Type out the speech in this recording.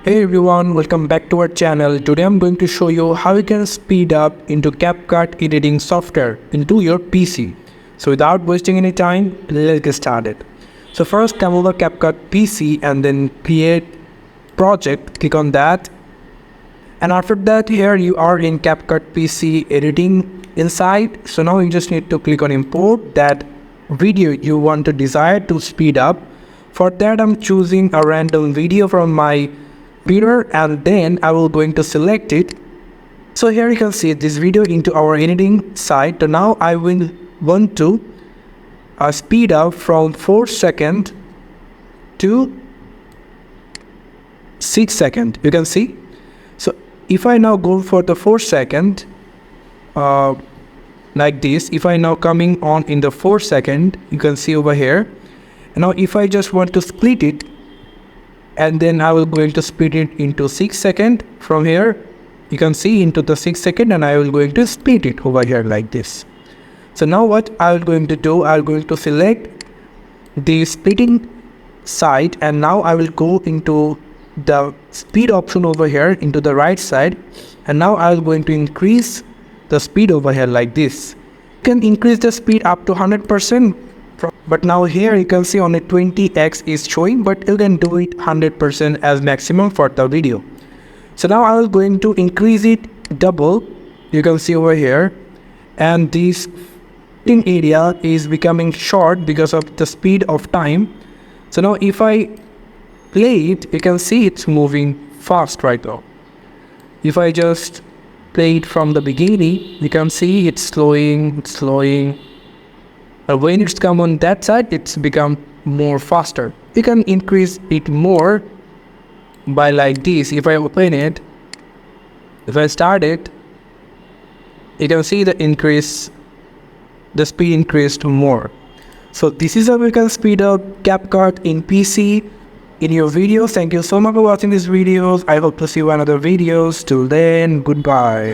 Hey everyone, welcome back to our channel. Today I'm going to show you how you can speed up into CapCut editing software into your PC. So without wasting any time, let's get started. So first come over CapCut PC and then create project, click on that. And after that here you are in CapCut PC editing inside. So now you just need to click on import that video you want to desire to speed up. For that I'm choosing a random video from my computer and then I will going to select it. So here you can see this video into our editing site. So now I will want to speed up from 4 seconds to 6 seconds. You can see. So if I now go for the 4 second like this, if I now coming on in the 4 second, you can see over here. And now if I just want to split it, and then I will going to split it into 6 seconds from here. You can see into the 6 seconds, and I will going to split it over here like this. So now what I will going to do, I will going to select the splitting side, and now I will go into the speed option over here into the right side, and now I will going to increase the speed over here like this. You can increase the speed up to 100%. But now here you can see only 20x is showing, but you can do it 100% as maximum for the video. So now I will going to increase it double. You can see over here, and this area is becoming short because of the speed of time. So now if I play it, you can see it's moving fast right now. If I just play it from the beginning, you can see it's slowing. When it's come on that side, it's become more faster. You can increase it more by like this. If I open it, if I start it, you can see the speed increased more. So this is how we can speed up CapCut in PC in your videos. Thank you so much for watching these videos. I hope to see you in other videos. Till then, goodbye.